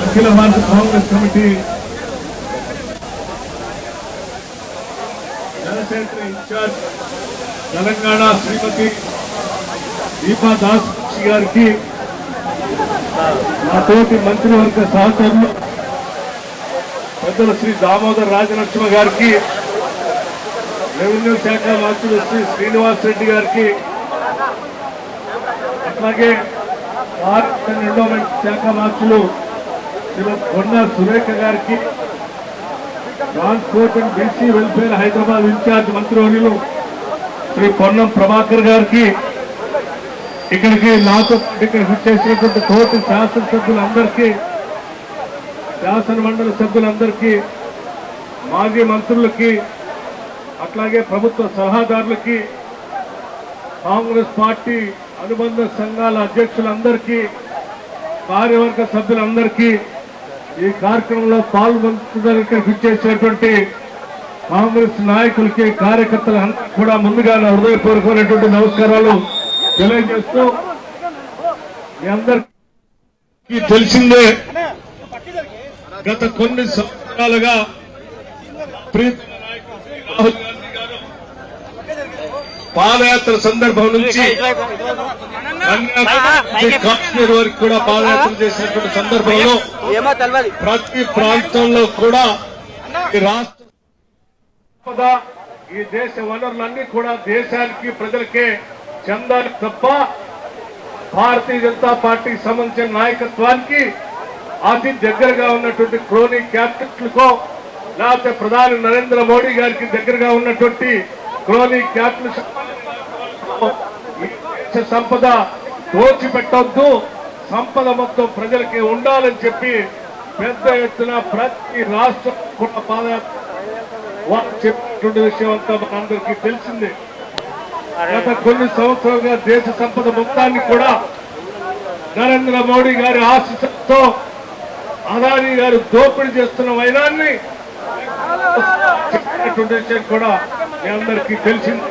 అఖిల Bharata Congress committee general secretary incharge Telangana Shrimati Deepa Das గారికి, నా తోటి మంత్రివర్గ సహచరులు పెద్దలు శ్రీ దామోదర్ రాజలక్ష్మ గారికి, రెవెన్యూ శాఖ మంత్రులు శ్రీ శ్రీనివాస్ రెడ్డి గారికి, అట్లాగే ఎండోమెంట్ శాఖ మంత్రులు శ్రీ కొండ సురేఖ గారికి, transport and BC welfare Hyderabad incharge మంత్రివర్యులు శ్రీ పొన్నం ప్రభాకర్ గారికి, ఇక్కడికి నాతో ఇక్కడికి చేసినటువంటి తోటి శాసనసభ్యులందరికీ, శాసన మండలి సభ్యులందరికీ, మాజీ మంత్రులకి, అట్లాగే ప్రభుత్వ సలహాదారులకి, కాంగ్రెస్ పార్టీ అనుబంధ సంఘాల అధ్యక్షులందరికీ, కార్యవర్గ సభ్యులందరికీ, ఈ కార్యక్రమంలో పాల్గొంటున్న చేసినటువంటి కాంగ్రెస్ నాయకులకి, కార్యకర్తలందరికీ కూడా ముందుగా నా హృదయపూర్వకమైనటువంటి నమస్కారాలు తెలియజేస్తూ, మీ అందరికీ తెలిసిందే గత కొన్ని సంవత్సరాలుగా ప్రీతమ నాయకుడు శ్రీ రాహుల్ గాంధీ గారు పాదయాత్ర సందర్భం నుంచి కాశ్మీర్ వరకు కూడా పాదయాత్ర చేసినటువంటి సందర్భంలో ప్రతి ప్రాంతంలో కూడా ఈ రాష్ట్ర ఈ దేశ వనరులన్నీ కూడా దేశానికి ప్రజలకే చెందాలి తప్ప భారతీయ జనతా పార్టీకి సంబంధించిన నాయకత్వానికి అతి దగ్గరగా ఉన్నటువంటి క్రోనీ క్యాపిటల్కో లేకపోతే ప్రధాని నరేంద్ర మోడీ గారికి దగ్గరగా ఉన్నటువంటి క్రోనీ క్యాపిటల్ సంపద దోచిపెట్టొద్దు, సంపద మొత్తం ప్రజలకి ఉండాలని చెప్పి పెద్ద ఎత్తున ప్రతి రాష్ట్రం కూడా పాదయాత్ర చెప్పినటువంటి విషయం అంతా మనందరికీ తెలిసిందే. గత కొన్ని సంవత్సరాలుగా దేశ సంపద మొత్తాన్ని కూడా నరేంద్ర మోడీ గారి ఆశీస్సులతో అదానీ గారు దోపిడీ చేస్తున్న వైనాన్ని చెప్పినటువంటి విషయం కూడా మీ అందరికీ తెలిసింది.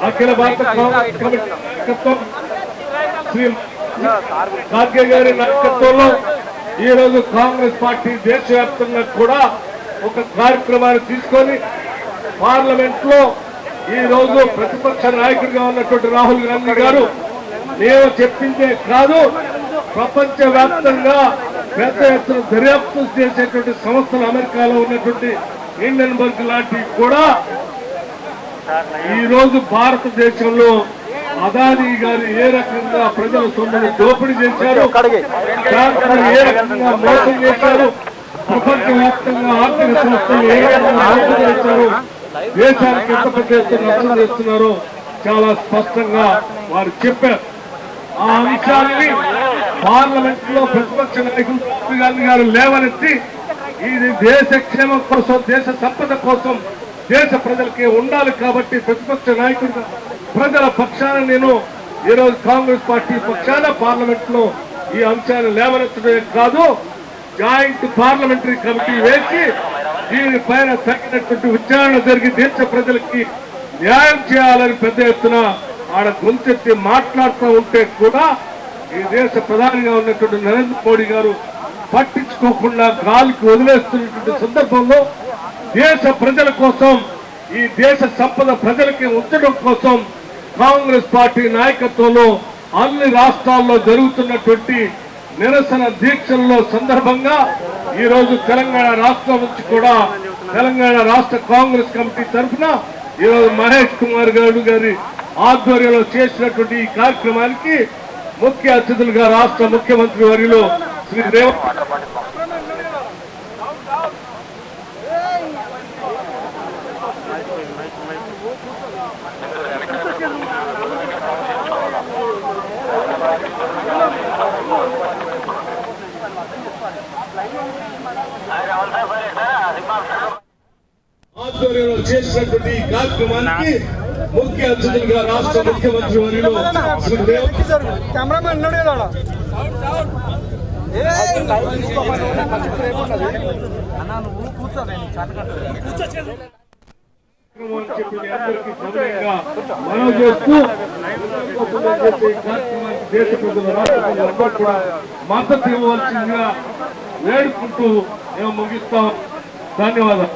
అఖిల భారత కాంగ్రెస్ కమిటీ నాయకత్వం శ్రీ ఖార్గే గారి నాయకత్వంలో ఈ రోజు కాంగ్రెస్ పార్టీ దేశవ్యాప్తంగా కూడా ఒక కార్యక్రమాన్ని తీసుకొని పార్లమెంట్ లో ఈ రోజు ప్రతిపక్ష నాయకుడిగా ఉన్నటువంటి రాహుల్ గాంధీ గారు నేను చెప్పిందే కాదు, ప్రపంచ వ్యాప్తంగా పెద్ద ఎత్తున దర్యాప్తు చేసేటువంటి సంస్థలు అమెరికాలో ఉన్నటువంటి హిండెన్బర్గ్ లాంటివి కూడా ఈ రోజు భారతదేశంలో అదానీ గారు ఏ రకంగా ప్రజల సొమ్మును దోపిడీ చేశారు, ఏ రకంగా మోసం చేశారు, ప్రపంచ వ్యాప్తంగా ఆర్థిక సంస్థలు ఏ రకంగా మోసం చేశారు, దేశానికి ఎంత పెద్ద ఎత్తున నష్టం చేస్తున్నారో చాలా స్పష్టంగా వారు చెప్పారు. ఆ అంశాన్ని పార్లమెంట్ లో ప్రతిపక్ష నాయకులు రాహుల్ గాంధీ గారు లేవనెత్తి ఇది దేశ క్షేమం కోసం, దేశ సంపద కోసం, దేశ ప్రజలకే ఉండాలి కాబట్టి ప్రతిపక్ష నాయకుడిగా ప్రజల పక్షాన నేను ఈరోజు కాంగ్రెస్ పార్టీ పక్షాన పార్లమెంట్ లో ఈ అంశాన్ని లేవనెత్తడమే కాదు, జాయింట్ పార్లమెంటరీ కమిటీ వేసి దీనిపైన తగినటువంటి విచారణ జరిగి దేశ ప్రజలకి న్యాయం చేయాలని పెద్ద ఎత్తున ఆడ గొంతెత్తి మాట్లాడుతూ ఉంటే కూడా ఈ దేశ ప్రధానిగా ఉన్నటువంటి నరేంద్ర మోడీ గారు పట్టించుకోకుండా గాలికి వదిలేస్తున్నటువంటి సందర్భంలో దేశ ప్రజల కోసం, ఈ దేశ సంపద ప్రజలకి ఉంచడం కోసం కాంగ్రెస్ పార్టీ నాయకత్వంలో అన్ని రాష్ట్రాల్లో జరుగుతున్నటువంటి నిరసన దీక్షల్లో సందర్భంగా ఈ రోజు తెలంగాణ రాష్ట్రం నుంచి కూడా తెలంగాణ రాష్ట్ర కాంగ్రెస్ కమిటీ తరఫున ఈరోజు మహేష్ కుమార్ గౌడ్ గారి ఆధ్వర్యంలో చేసినటువంటి ఈ కార్యక్రమానికి ముఖ్య అతిథులుగా రాష్ట్ర ముఖ్యమంత్రి వర్యులు శ్రీ రేవంత్ ఆధ్వర్యంలో చేసినటువంటి ఈ కార్యక్రమానికి ముఖ్య అతిథులుగా రాష్ట్ర ముఖ్యమంత్రి వర్యులు శ్రీ రేవంత్ చెప్పి మీ అందరికీ సవినయంగా మనవి చేస్తూ దేశ ప్రజలు రాష్ట్ర ప్రజలందరూ కూడా మద్దతు ఇవ్వవలసిందిగా వేడుకుంటూ మేము ముగిస్తాం. ధన్యవాదాలు.